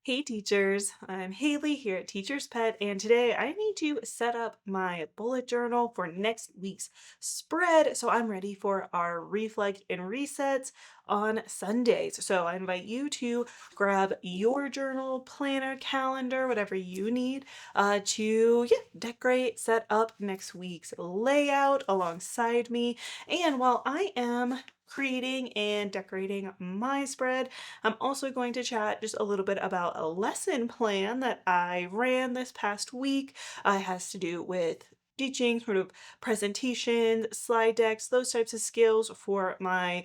Hey teachers, I'm Haley here at Teacher's Pet, and today I need to set up my bullet journal for next week's spread so I'm ready for our reflect and resets on Sundays. So I invite you to grab your journal, planner, calendar, whatever you need to decorate, set up next week's layout alongside me. And while I am creating and decorating my spread, I'm also going to chat just a little bit about a lesson plan that I ran this past week. It has to do with teaching sort of presentations, slide decks, those types of skills for my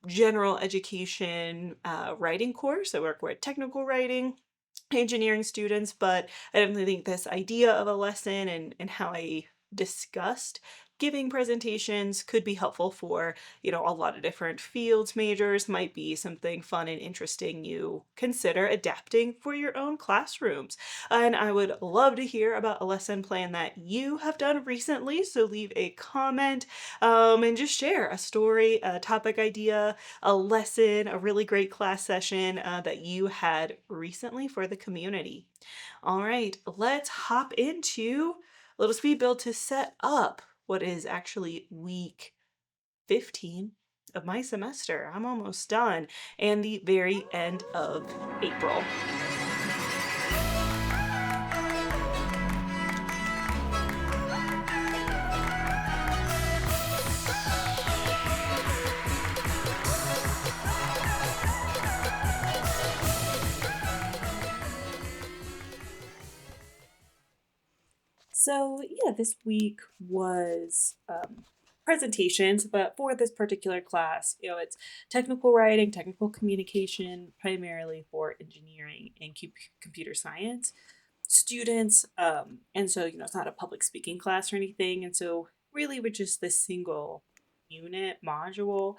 general education writing course. I work with technical writing engineering students, but I definitely think this idea of a lesson and how I discussed giving presentations could be helpful for, a lot of different fields, majors, might be something fun and interesting you consider adapting for your own classrooms. And I would love to hear about a lesson plan that you have done recently, so leave a comment and just share a story, a topic idea, a lesson, a really great class session that you had recently for the community. All right, let's hop into a little speed build to set up what is actually week 15 of my semester. I'm almost done, and the very end of April. So yeah, this week was presentations, but for this particular class, it's technical writing, technical communication, primarily for engineering and computer science students. And so, it's not a public speaking class or anything. And so really with just this single unit module,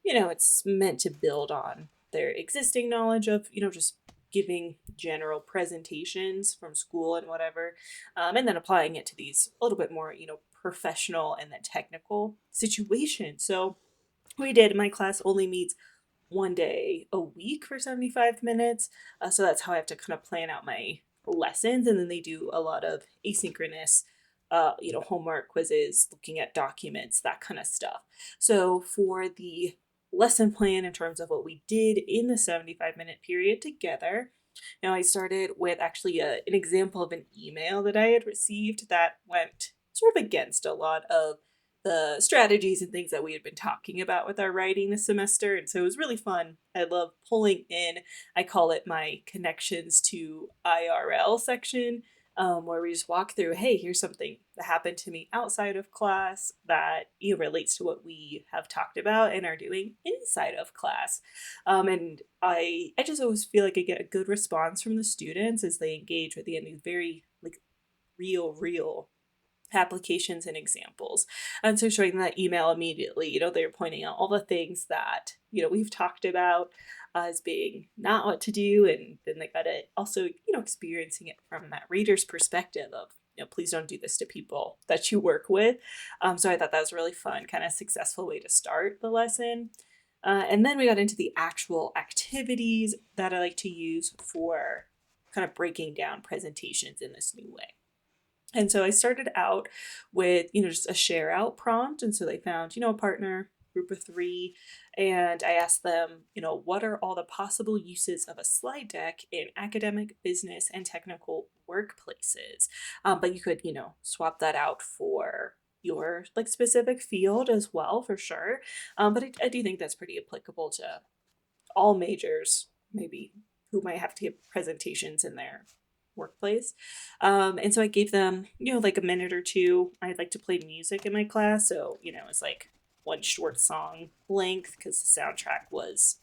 it's meant to build on their existing knowledge of, just giving general presentations from school and whatever, and then applying it to these a little bit more, professional and then technical situations. So we did. My class only meets one day a week for 75 minutes. So that's how I have to kind of plan out my lessons. And then they do a lot of asynchronous, homework, quizzes, looking at documents, that kind of stuff. So for the lesson plan in terms of what we did in the 75-minute period together, now I started with actually an example of an email that I had received that went sort of against a lot of the strategies and things that we had been talking about with our writing this semester. And so it was really fun. I love pulling in, I call it my connections to IRL section, where we just walk through, hey, here's something that happened to me outside of class that relates to what we have talked about and are doing inside of class. And I just always feel like I get a good response from the students as they engage with these very like real applications and examples. And so showing that email immediately, they're pointing out all the things that, we've talked about as being not what to do. And then they got it also, experiencing it from that reader's perspective of, please don't do this to people that you work with. So I thought that was a really fun, kind of successful way to start the lesson. And then we got into the actual activities that I like to use for kind of breaking down presentations in this new way. And so I started out with, just a share out prompt. And so they found, a partner, group of three, and I asked them, what are all the possible uses of a slide deck in academic, business, and technical workplaces? But you could, swap that out for your specific field as well, for sure. But I do think that's pretty applicable to all majors, maybe who might have to give presentations in their workplace. And so I gave them, like a minute or two. I'd like to play music in my class. So, it's like one short song length because the soundtrack was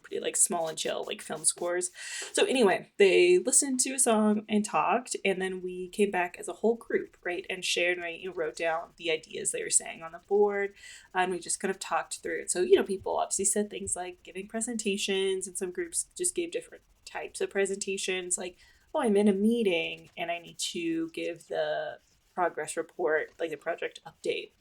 pretty like small and chill, like film scores. So anyway, they listened to a song and talked, and then we came back as a whole group, right, and shared, right, wrote down the ideas they were saying on the board, and we just kind of talked through it. So, people obviously said things like giving presentations, and some groups just gave different types of presentations, like, oh, I'm in a meeting and I need to give the progress report, like the project update,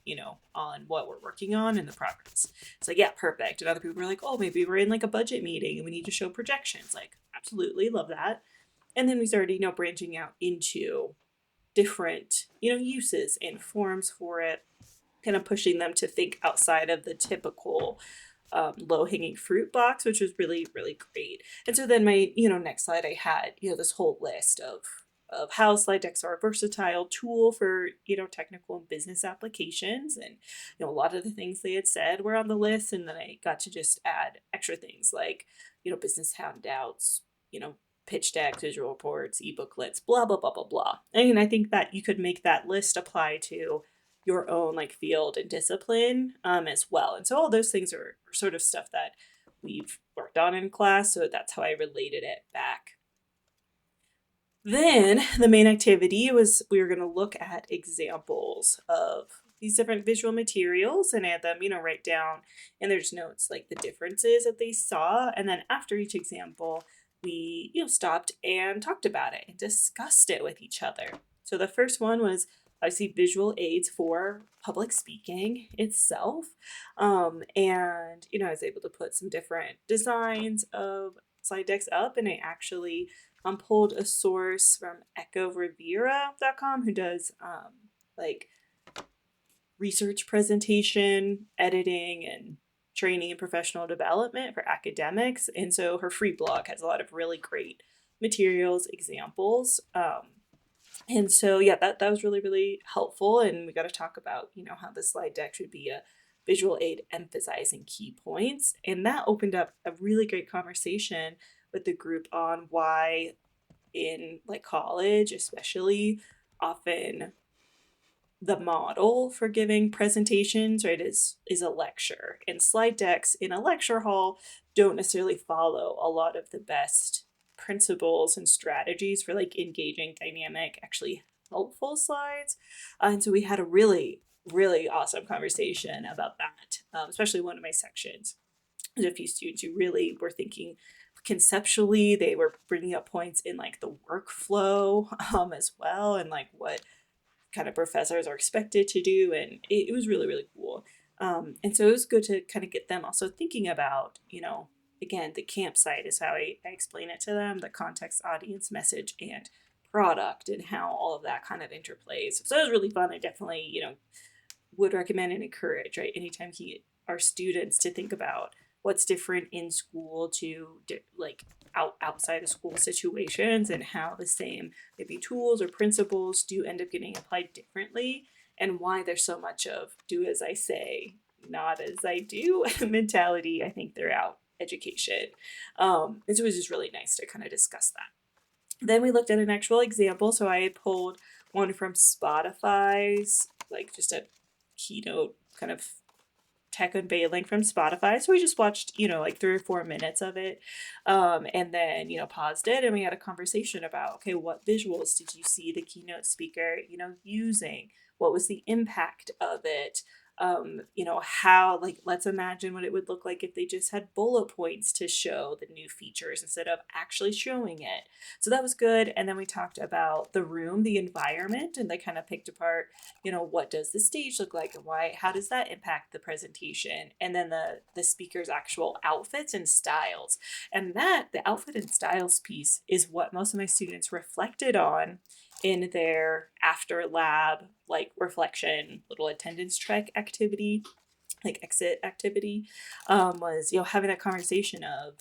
on what we're working on and the progress. It's like, yeah, perfect. And other people were like, oh, maybe we're in like a budget meeting and we need to show projections. Like, absolutely love that. And then we started, branching out into different, uses and forms for it, kind of pushing them to think outside of the typical low hanging fruit box, which was really, really great. And so then my, next slide, I had, this whole list of how slide decks are a versatile tool for, technical and business applications. And, a lot of the things they had said were on the list. And then I got to just add extra things like, business handouts, pitch decks, visual reports, e-booklets, blah, blah, blah, blah, blah. And I think that you could make that list apply to your own like field and discipline as well. And so all those things are sort of stuff that we've worked on in class. So that's how I related it back. Then the main activity was we were going to look at examples of these different visual materials and add them, write down in their notes like the differences that they saw. And then after each example, we, stopped and talked about it and discussed it with each other. So the first one was obviously visual aids for public speaking itself. And, I was able to put some different designs of slide decks up, and I actually pulled a source from echovivera.com who does like research presentation, editing, and training and professional development for academics. And so her free blog has a lot of really great materials, examples. And so, yeah, that was really, really helpful. And we got to talk about, how the slide deck should be a visual aid emphasizing key points. And that opened up a really great conversation with the group on why in like college, especially, often the model for giving presentations, right, is a lecture. And slide decks in a lecture hall don't necessarily follow a lot of the best principles and strategies for like engaging, dynamic, actually helpful slides. And so we had a really, really awesome conversation about that, especially one of my sections. There's a few students who really were thinking conceptually. They were bringing up points in like the workflow as well, and like what kind of professors are expected to do. And it was really, really cool. And so it was good to kind of get them also thinking about, again, the campsite is how I explain it to them, the context, audience, message, and product, and how all of that kind of interplays. So it was really fun. I definitely, would recommend and encourage, right? Anytime you get our students to think about what's different in school to like outside of school situations, and how the same maybe tools or principles do end up getting applied differently, and why there's so much of do as I say, not as I do mentality, I think, throughout education. And so it was just really nice to kind of discuss that. Then we looked at an actual example. So I had pulled one from Spotify's, like just a keynote kind of tech unveiling from Spotify. So we just watched, like 3 or 4 minutes of it. And then, paused it, and we had a conversation about, okay, what visuals did you see the keynote speaker, using? What was the impact of it? How, like, let's imagine what it would look like if they just had bullet points to show the new features instead of actually showing it. So that was good. And then we talked about the room, the environment, and they kind of picked apart, what does the stage look like and why, how does that impact the presentation? And then the speaker's actual outfits and styles. And the outfit and styles piece is what most of my students reflected on in their after lab, like reflection, little attendance check activity, like exit activity, was, having that conversation of,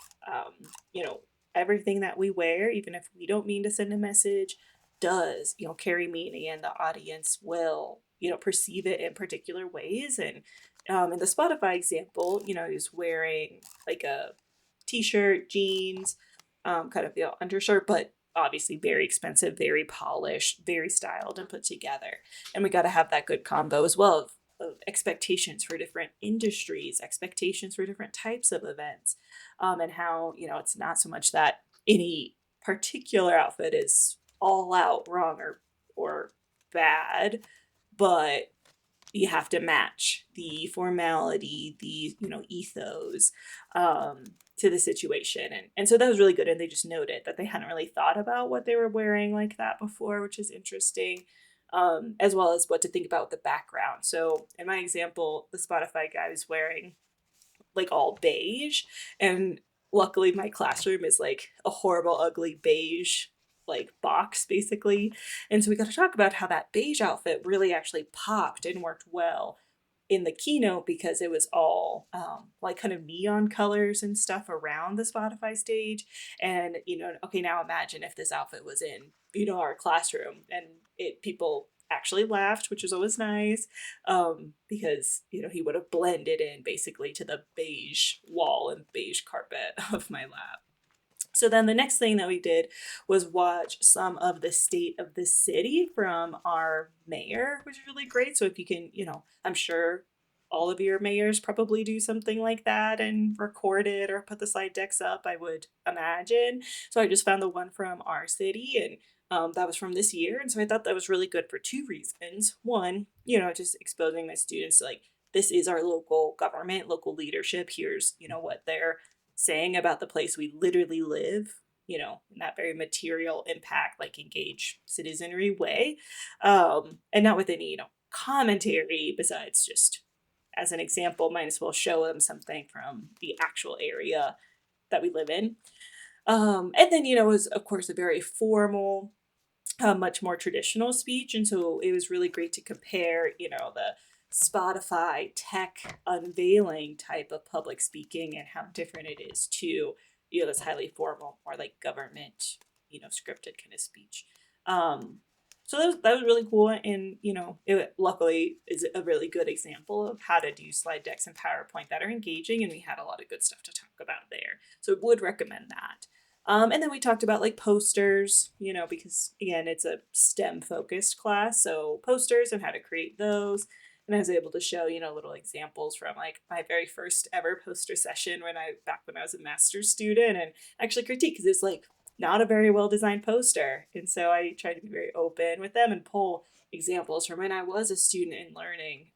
everything that we wear, even if we don't mean to send a message, does, carry meaning, and the audience will, perceive it in particular ways. And in the Spotify example, he's wearing like a t-shirt, jeans, kind of, undershirt, but obviously very expensive, very polished, very styled and put together. And we got to have that good combo as well of expectations for different industries, expectations for different types of events, and how, it's not so much that any particular outfit is all out wrong or bad, but you have to match the formality, the, ethos, to the situation. And so that was really good. And they just noted that they hadn't really thought about what they were wearing like that before, which is interesting. as well as what to think about with the background. So in my example, the Spotify guy was wearing like all beige, and luckily my classroom is like a horrible, ugly beige like box basically. And so we got to talk about how that beige outfit really actually popped and worked well in the keynote because it was all like kind of neon colors and stuff around the Spotify stage. And okay, now imagine if this outfit was in our classroom, and people actually laughed, which was always nice, because he would have blended in basically to the beige wall and beige carpet of my lab. So then the next thing that we did was watch some of the state of the city from our mayor, which is really great. So if you can, I'm sure all of your mayors probably do something like that and record it or put the slide decks up, I would imagine. So I just found the one from our city, and that was from this year. And so I thought that was really good for two reasons. One, just exposing my students to like, this is our local government, local leadership. Here's, what they're saying about the place we literally live, in that very material impact, like engage citizenry way, and not with any, commentary besides just as an example. Might as well show them something from the actual area that we live in. And then, it was, of course, a very formal, much more traditional speech. And so it was really great to compare, the Spotify tech unveiling type of public speaking and how different it is to, this highly formal or like government, scripted kind of speech. So that was really cool. And, it luckily is a really good example of how to do slide decks and PowerPoint that are engaging. And we had a lot of good stuff to talk about there. So would recommend that. And then we talked about like posters, because again, it's a STEM focused class. So posters and how to create those. And I was able to show, little examples from like my very first ever poster session back when I was a master's student, and actually critique, because it's like not a very well designed poster. And so I tried to be very open with them and pull examples from when I was a student in learning,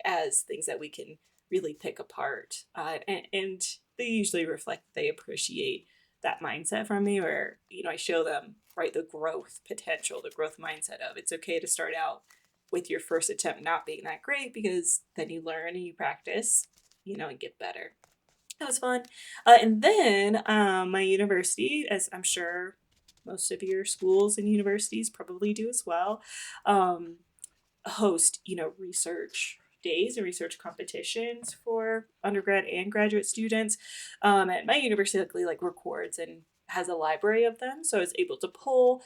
as things that we can really pick apart. And they usually reflect that they appreciate that mindset from me, where I show them the growth potential, the growth mindset of it's okay to start out with your first attempt not being that great, because then you learn and you practice, and get better. That was fun. And then my university, as I'm sure most of your schools and universities probably do as well, host research days and research competitions for undergrad and graduate students. At my university, luckily, like records and has a library of them, so I was able to pull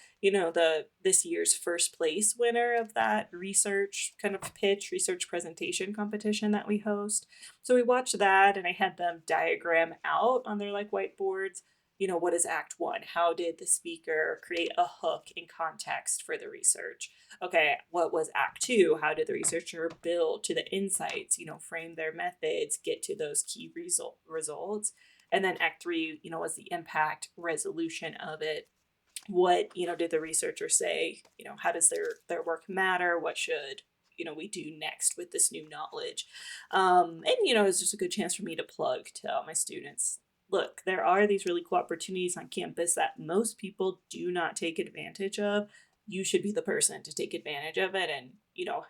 this year's first place winner of that research kind of research presentation competition that we host. So we watched that, and I had them diagram out on their like whiteboards, what is Act 1? How did the speaker create a hook in context for the research? Okay, what was Act 2? How did the researcher build to the insights, frame their methods, get to those key results? And then Act 3, was the impact resolution of it. What, did the researcher say? How does their work matter? What should, we do next with this new knowledge? And, it's just a good chance for me to plug to all my students. Look, there are these really cool opportunities on campus that most people do not take advantage of. You should be the person to take advantage of it and,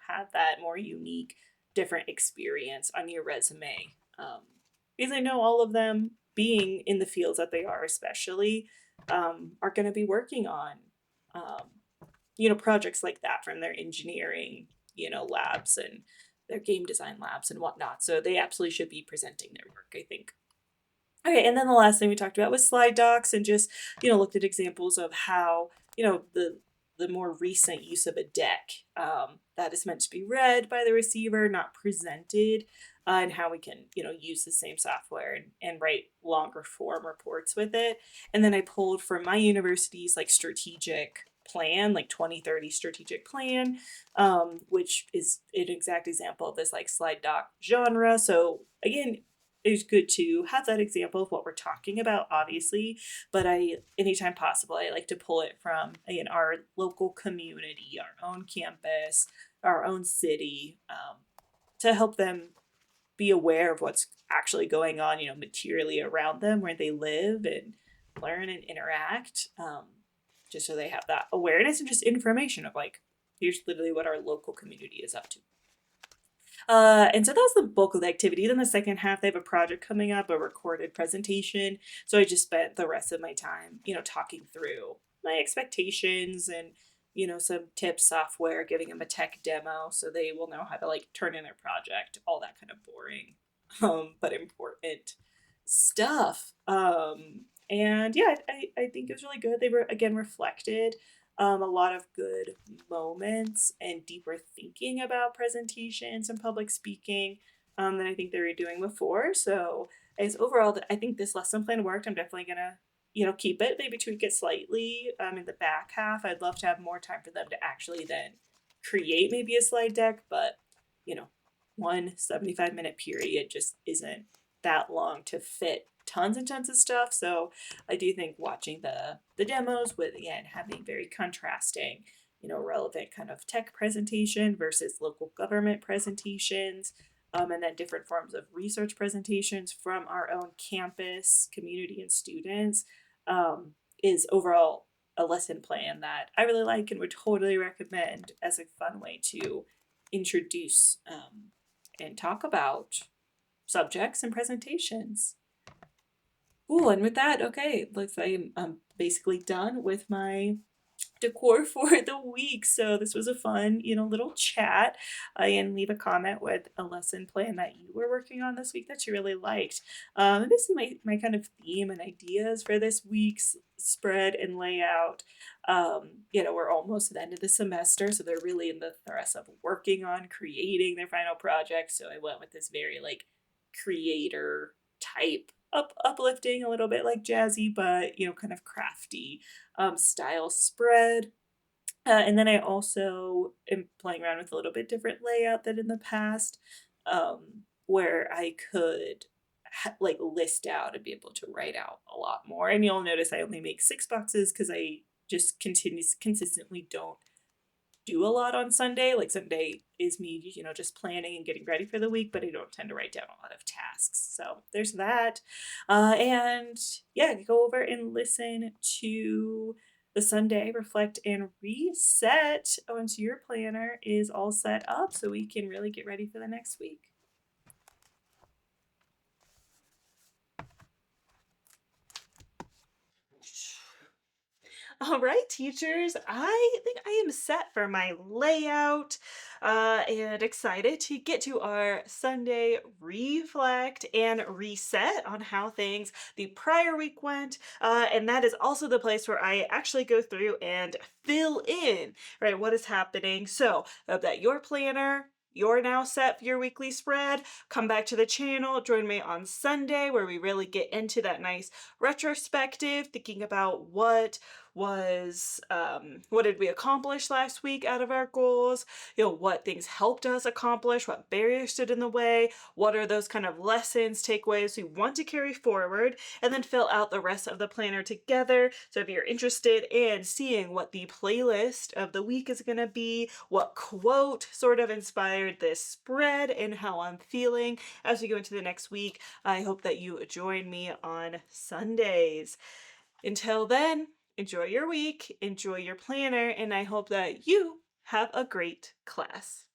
have that more unique, different experience on your resume. Because I know all of them, being in the fields that they are especially, are going to be working on, projects like that from their engineering, labs and their game design labs and whatnot. So they absolutely should be presenting their work, I think. Okay, and then the last thing we talked about was slide docs, and just, looked at examples of how, the more recent use of a deck that is meant to be read by the receiver, not presented, and how we can, use the same software and write longer form reports with it. And then I pulled from my university's like strategic plan, like 2030 strategic plan, which is an exact example of this like slide doc genre. So again, it's good to have that example of what we're talking about, obviously, but anytime possible, I like to pull it from, again, our local community, our own campus, our own city, to help them be aware of what's actually going on, materially around them, where they live and learn and interact, just so they have that awareness and just information of like, here's literally what our local community is up to. And so that was the bulk of the activity. Then the second half, they have a project coming up, a recorded presentation. So I just spent the rest of my time, talking through my expectations and, some tips, software, giving them a tech demo so they will know how to like turn in their project, all that kind of boring, but important stuff. And yeah, I think it was really good. They were again reflected a lot of good moments and deeper thinking about presentations and public speaking than I think they were doing before. So as overall, I think this lesson plan worked. I'm definitely gonna, keep it, maybe tweak it slightly in the back half. I'd love to have more time for them to actually then create maybe a slide deck, but you know, 1 75-minute period just isn't that long to fit tons and tons of stuff. So I do think watching the demos with again having very contrasting, relevant kind of tech presentation versus local government presentations, and then different forms of research presentations from our own campus, community, and students, is overall a lesson plan that I really like and would totally recommend as a fun way to introduce and talk about subjects and presentations. Ooh, and with that, okay, looks like I'm basically done with my decor for the week. So this was a fun, little chat. And leave a comment with a lesson plan that you were working on this week that you really liked. And this is my kind of theme and ideas for this week's spread and layout. We're almost at the end of the semester, so they're really in the thrust of working on creating their final project. So I went with this very like creator type uplifting, a little bit like jazzy, but kind of crafty style spread. And then I also am playing around with a little bit different layout than in the past, where I could like list out and be able to write out a lot more. And you'll notice I only make 6 boxes because I just consistently don't do a lot on Sunday. Like Sunday is me, just planning and getting ready for the week, but I don't tend to write down a lot of tasks. So there's that. And yeah, go over and listen to the Sunday Reflect and Reset once your planner is all set up so we can really get ready for the next week. All right, teachers, I think I am set for my layout and excited to get to our Sunday reflect and reset on how things the prior week went. And that is also the place where I actually go through and fill in, right, what is happening. So that your planner, you're now set for your weekly spread. Come back to the channel, join me on Sunday where we really get into that nice retrospective, thinking about what did we accomplish last week out of our goals, what things helped us accomplish, what barriers stood in the way, what are those kind of lessons, takeaways we want to carry forward, and then fill out the rest of the planner together. So if you're interested in seeing what the playlist of the week is going to be, what quote sort of inspired this spread, and how I'm feeling as we go into the next week, I hope that you join me on Sundays. Until then, enjoy your week, enjoy your planner, and I hope that you have a great class.